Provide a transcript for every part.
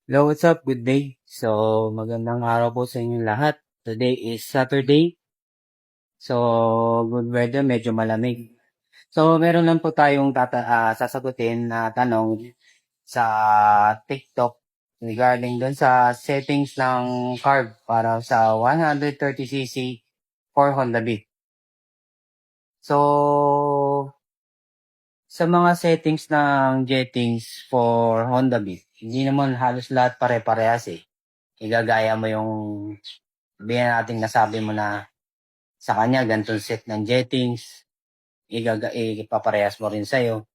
Hello, what's up? Good day. So, magandang araw po sa inyong lahat. Today is Saturday. So, good weather, medyo malamig. So, meron lang po tayong sasagutin na tanong sa TikTok regarding dun sa settings ng carb para sa 130cc for Honda Beat. So, sa mga settings ng jettings for Honda Beat, hindi naman halos lahat pare-parehas eh. Igagaya mo yung sabihin natin nasabi mo na sa kanya ganitong set ng jettings, ipaparehas mo rin sa'yo.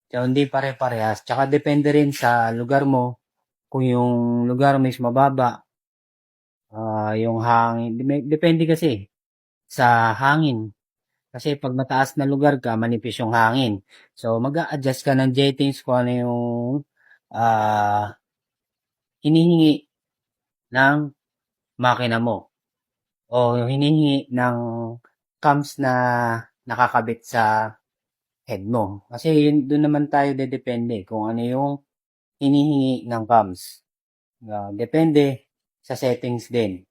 So, hindi pare-parehas. Tsaka depende rin sa lugar mo. Kung yung lugar mo is mababa, yung hangin, depende kasi sa hangin. Kasi pag mataas na lugar ka, manipis yung hangin. So, mag-a-adjust ka ng jettings kung ano yung ah, hinihingi ng makina mo. O yung hinihingi ng cams na nakakabit sa head mo. Kasi yun, doon naman tayo dedepende kung ano yung hinihingi ng cams. Depende sa settings din.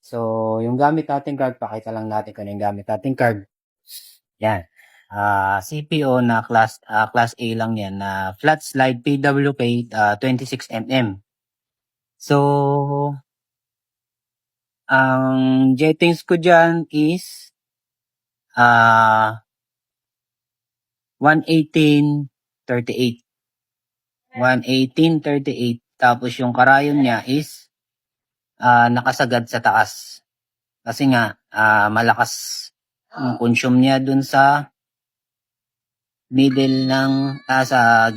So, yung gamit nating card, pakita lang natin kung ano yung gamit nating card. Yan. CPO na class A lang yan na flat slide PWK 26mm. So, ang jettings ko dyan is 118.38. 118.38. Tapos yung karayon niya is nakasagad sa taas. Kasi nga malakas ang consume niya dun sa middle ng sa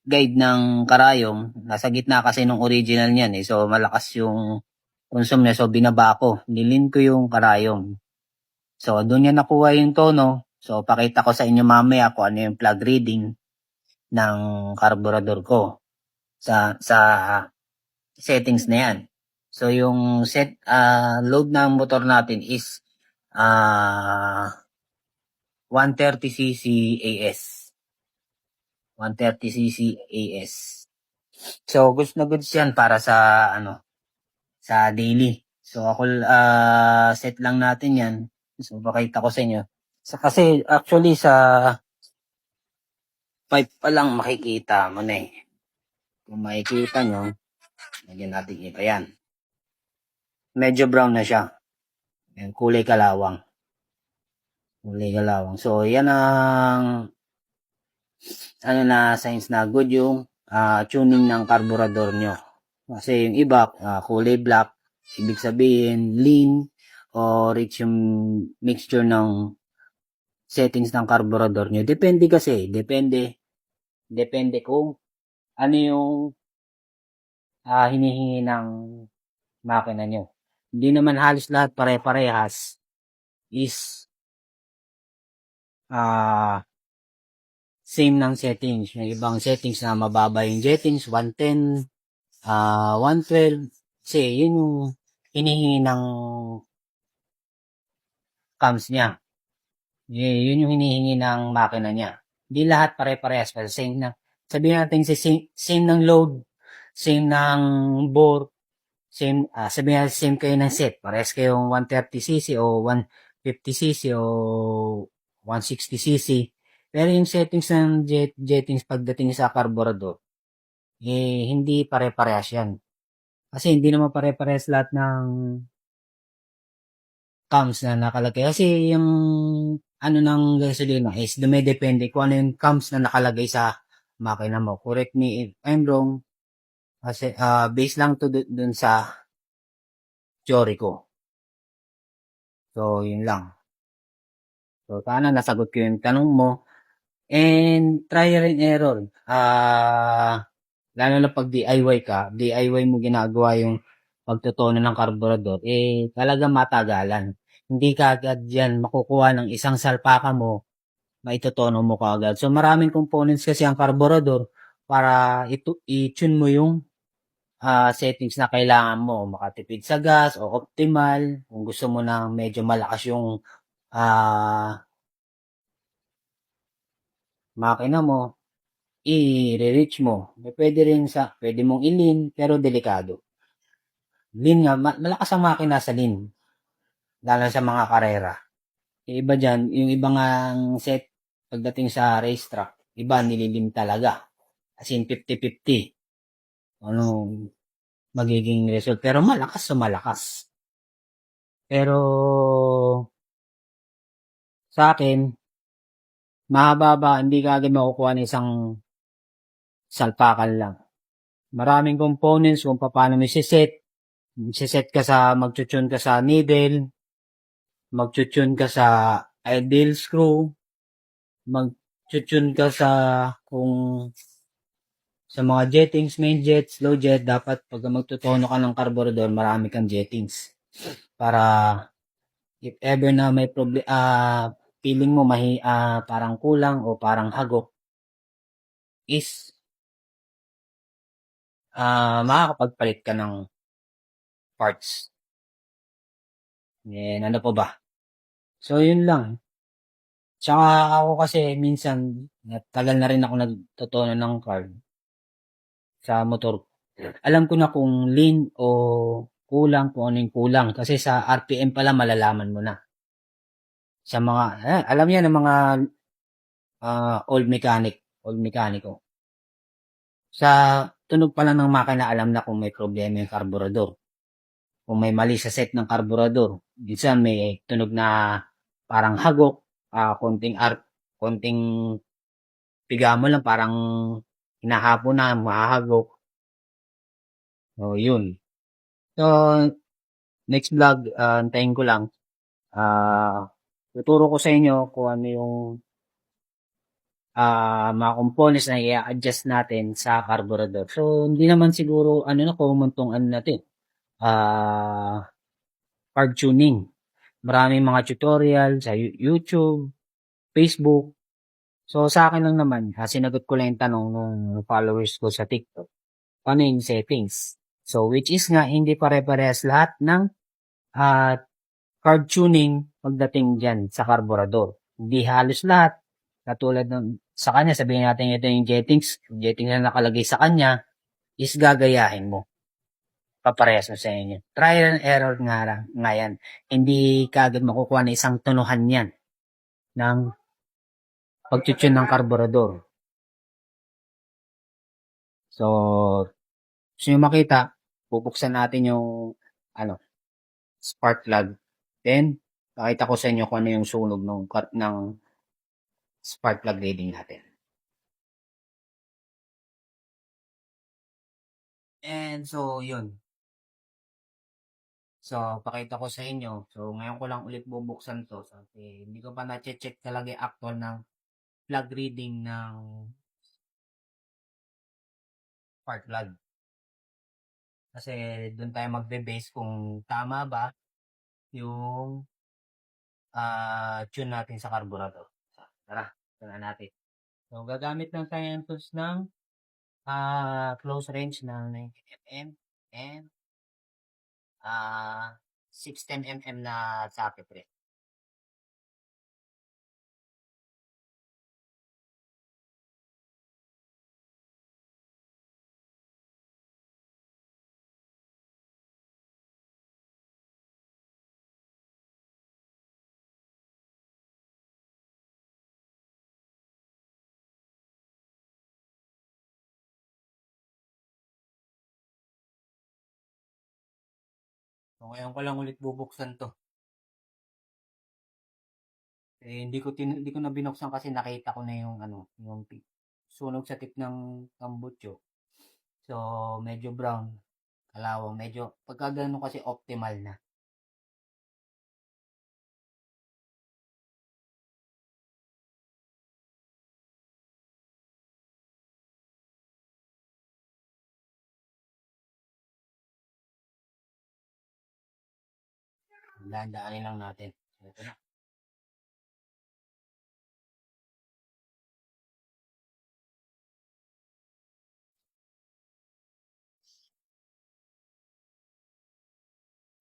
guide ng karayom. Nasa gitna kasi nung original niyan eh. So malakas yung consume niya. So binaba ko. Nilin ko yung karayom. So doon niya nakuha yung tono. So pakita ko sa inyo mamaya kung ano yung plug reading ng carburetor ko sa settings na yan. So yung load ng motor natin is 130cc AS. 130cc AS. So goods na goods yan para sa sa daily. So ako set lang natin yan. So pakita ko sa inyo. Kasi actually sa pipe pa lang makikita mo na eh. Kung makikita nyo, lagyan natin iba yan. Medyo brown na siya. Yan, kulay kalawang. Kulay kalawang. So, yan ang na signs na good yung tuning ng carburetor nyo. Kasi yung iba, kulay black, ibig sabihin lean o rich yung mixture ng settings ng carburetor nyo. Depende kasi, depende kung ano yung hinihingi ng makina nyo. Hindi naman halos lahat pare-parehas is same ng settings. May ibang settings na mababa yung settings, 110, 112. Kasi yun yung hinihingi ng cams niya. Yun yung hinihingi ng makina niya. Hindi lahat pare-parehas. Kasi same na, sabihin natin same ng load, same ng bore, sabihin natin same kayo ng set. Parehas kayong 130cc o 150cc o 160cc. Pero yung settings ng jettings pagdating sa carburetor, hindi pare-parehas yan. Kasi hindi naman pare-parehas lahat ng cams na nakalagay. Kasi yung ng gasolina is dumedepende kung ano yung cams na nakalagay sa makina mo. Correct me if I'm wrong. Kasi base lang to dun sa theory ko. So, yun lang. So, sana nasagot ko yung tanong mo. And trial and error. Lalo na pag DIY ka, DIY mo ginagawa yung pagtotono ng carburetor, talaga matagalan. Hindi ka agad yan makukuha ng isang salpaka mo, maitotono mo kaagad. So maraming components kasi ang carburetor para i-tune mo yung settings na kailangan mo. Makatipid sa gas o optimal. Kung gusto mo na medyo malakas yung makina mo. i-reach mo. Pwede rin pwede mong i-lean, pero delikado. Lean nga, malakas ang makina sa lean, lalo sa mga karera. Yung iba dyan, yung iba nga set, pagdating sa racetrack, iba nililim talaga. As in 50-50. Anong magiging result. Pero malakas sa malakas. Pero sa akin, mahaba hindi ka agad makukuha ng isang salpakan lang. Maraming components kung paano mo isi-set. Isi-set ka sa, mag-tune ka sa needle, mag-tune ka sa idle screw, mag-tune ka sa kung sa mga jettings, main jet, slow jet, dapat pag magtutono ka ng carburetor, marami kang jettings. Para if ever na may problem, feeling mo parang kulang o parang hagok, is makakapagpalit ka ng parts. Yan, ano po ba? So, yun lang. Tsaka ako kasi minsan, tagal na rin ako nagtutono ng car sa motor. Alam ko na kung lean o kulang, kung ano yung kulang. Kasi sa RPM pala malalaman mo na. Sa mga, alam yan ng mga old mekaniko. Sa tunog pa lang ng makina, alam na kung may problema yung karburador. Kung may mali sa set ng karburador. Minsan may tunog na parang hagok, konting piga mo lang, parang hinahapon na, mahahagok. So, yun. So, next vlog, antayin ko lang. Tuturo ko sa inyo kung ano yung mga components na i-adjust natin sa carburetor. So, hindi naman siguro, common tong natin, carb tuning. Maraming mga tutorial sa YouTube, Facebook. So, sa akin lang naman, sinagot ko lang yung tanong ng followers ko sa TikTok. Paano yung settings? So, which is nga, hindi pare-parehas lahat ng carb tuning pagdating dyan sa carburetor. Hindi halos lahat. Katulad ng, sa kanya, sabihin natin ito yung jettings na nakalagay sa kanya, is gagayahin mo. Paparehas mo sa inyo. Trial and error nga yan. Hindi kagad makukuha na isang tunuhan yan ng pagtutune ng karburador. So, gusto nyo makita, bubuksan natin yung spark plug. Then, pakita ko sa inyo kung ano yung sunog ng spark plug reading natin. And so, yun. So, pakita ko sa inyo. So, ngayon ko lang ulit bubuksan to. So, hindi ko pa na-check talaga yung actual ng plug reading ng spark plug. Kasi doon tayo magbe-base kung tama ba yung tune natin sa carburetor. So, tara, tara natin. So, gagamit lang tayo ng tools ng close range na 90 mm and 610 mm na socket rin. So, ngayon ko lang ulit bubuksan to. Hindi ko na binuksan kasi nakita ko na yung yung sunog sa tip ng tambutso. So, medyo brown, kalawang, medyo pagka ganun kasi optimal na. Dahan-dahanin lang natin. Ito na.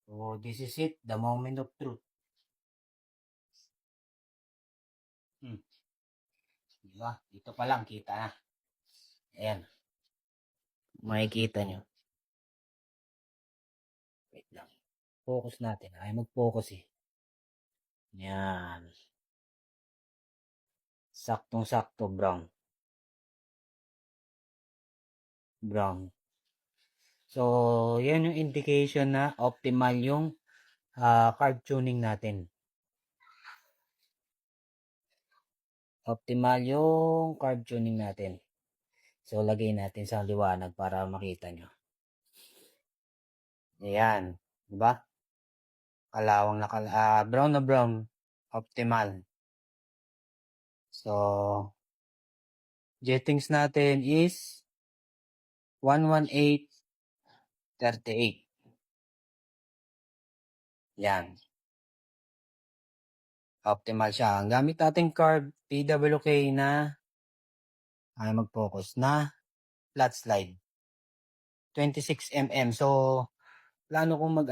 So, this is it, the moment of truth. Diba? Dito pa lang, kita na. Ayan, makikita nyo. Wait lang. Focus natin. Ay mag-focus eh. Yan. Saktong-sakto brown. Brown. So, yan yung indication na optimal yung carb tuning natin. Optimal yung carb tuning natin. So, lagay natin sa liwanag para makita nyo. Ayan. Diba? Kalawang na brown na brown. Optimal. So, jettings natin is 118.38. Yan. Optimal siya. Ang gamit nating carb, PWK na ay mag-focus na flat slide. 26mm. So, plano kong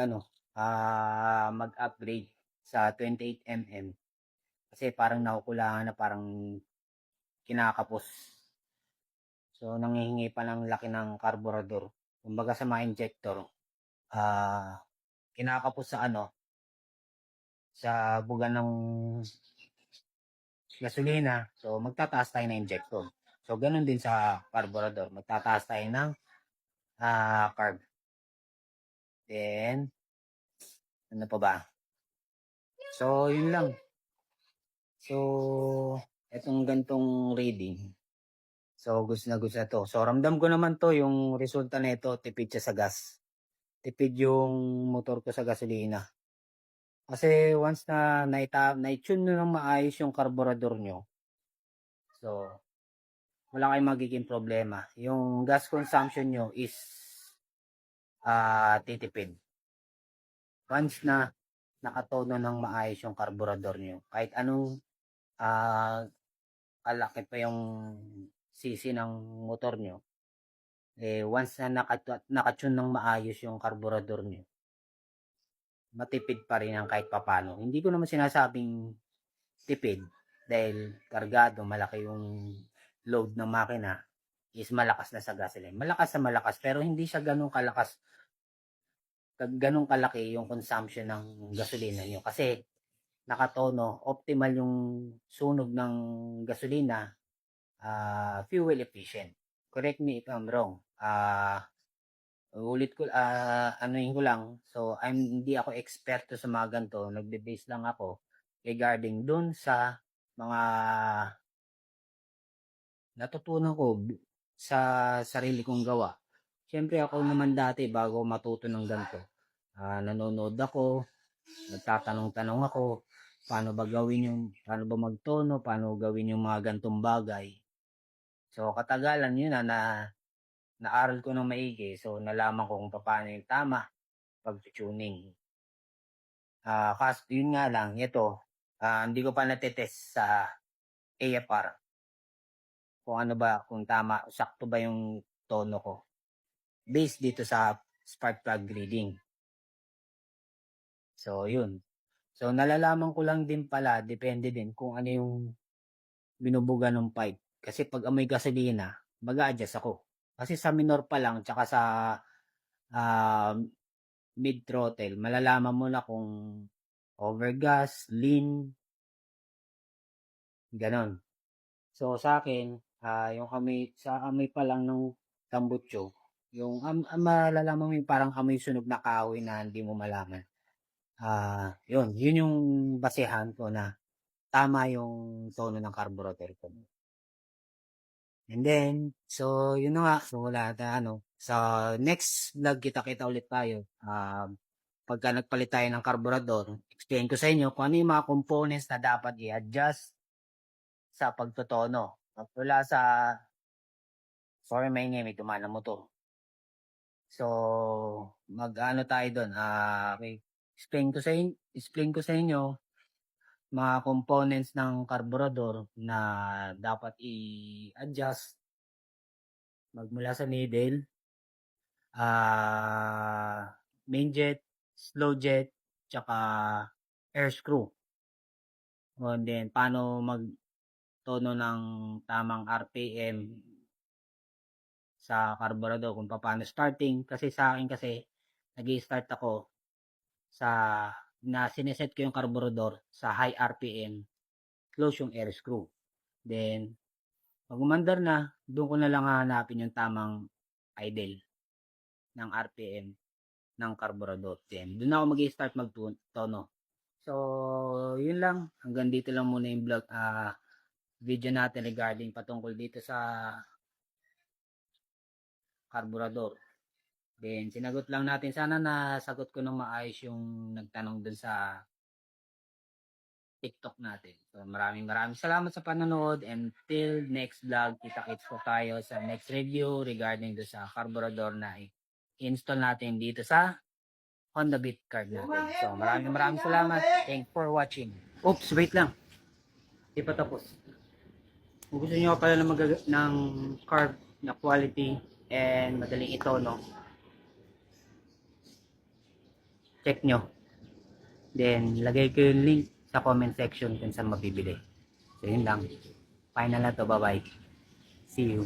mag-upgrade sa 28mm. Kasi parang nakukulangan na, parang kinakapos. So, nanghihingi pa ng laki ng carburetor. Kumbaga sa mga injector, kinakapos sa buga ng gasolina. So, magtataas tayo ng injector. So, ganun din sa carburetor. Magtataas tayo ng carb. Then, ano pa ba? So, yun lang. So, etong gantong reading. So, gusto na to. So, ramdam ko naman to, yung resulta nito, tipid siya sa gas. Tipid yung motor ko sa gasolina. Kasi once na na-tune nyo ng maayos yung carburetor nyo, so, wala kayong magiging problema. Yung gas consumption nyo is titipid. Once na nakatono ng maayos yung carburetor nyo, kahit anong kalaki pa yung sisi ng motor nyo, once na nakatune ng maayos yung carburetor nyo, matipid pa rin ang kahit papano. Hindi ko naman sinasabing tipid dahil kargado, malaki yung load ng makina, is malakas na sa gasoline. Malakas na malakas, pero hindi siya ganun kalaki yung consumption ng gasolina nyo. Kasi nakatono, optimal yung sunog ng gasolina, fuel efficient. Correct me if I'm wrong. Ulit ko, anuhin ko lang. So, hindi ako eksperto sa mga ganito. Nagbe-base lang ako regarding dun sa mga natutunan ko sa sarili kong gawa. Siyempre ako naman dati, bago matuto ng ganito, nanonood ako, nagtatanong-tanong ako, paano ba magtono, paano gawin yung mga gantong bagay. So, katagalan yun na naaral ko ng maigi. So, nalaman ko kung paano yung tama pag-tuning. Kasi yun nga lang, ito, hindi ko pa natetest sa AFR. Kung ano ba, kung tama, sakto ba yung tono ko. Based dito sa spark plug reading. So, yun. So, nalalaman ko lang din pala, depende din kung ano yung binubuga ng pipe. Kasi pag amoy gasolina, mag-a-adjust ako. Kasi sa minor pa lang, tsaka sa mid throttle, malalaman mo na kung overgas, lean, ganon. So, sa akin, yung sa amoy pa lang ng tambutso, yung malalaman mo yung parang amoy sunog na kahoy na hindi mo malaman. Yun yung basehan ko na tama yung tono ng carburetor ko. And then, so, yun na nga. So, wala sa next vlog, kita-kita ulit tayo. Pagka nagpalit tayo ng carburetor, explain ko sa inyo kung ano yung mga components na dapat i-adjust sa pagtotono. Mula sa, sorry may name, tumana mo to. So, mag-ano tayo doon. Okay. Explain ko sa inyo mga components ng carburetor na dapat i-adjust magmula sa needle, main jet, slow jet, tsaka air screw. And then, paano magtono ng tamang RPM sa carburetor kung paano starting. Kasi sa akin kasi, nag-i-start ako sa na sineset ko yung carburetor sa high RPM, close yung air screw. Then, pag umandar na, doon ko na lang hahanapin yung tamang idle ng RPM ng carburetor. Then, doon ako mag-i-start magtono. So, yun lang. Hanggang dito lang muna yung vlog, video natin regarding patungkol dito sa carburetor. Then, sinagot lang natin. Sana nasagot ko ng maayos yung nagtanong dun sa TikTok natin. So, maraming salamat sa panonood. And till next vlog, kita-kits po tayo sa next review regarding do sa carburetor na i-install natin dito sa Honda Beat card natin. So, maraming salamat. Thanks for watching. Oops, wait lang. Di pa tapos. Kung gusto nyo pala ng carb na quality and madaling ito, no? Check nyo. Then, lagay ko yung link sa comment section kung saan mabibili. So, yun lang. Final na to. Bye-bye. See you.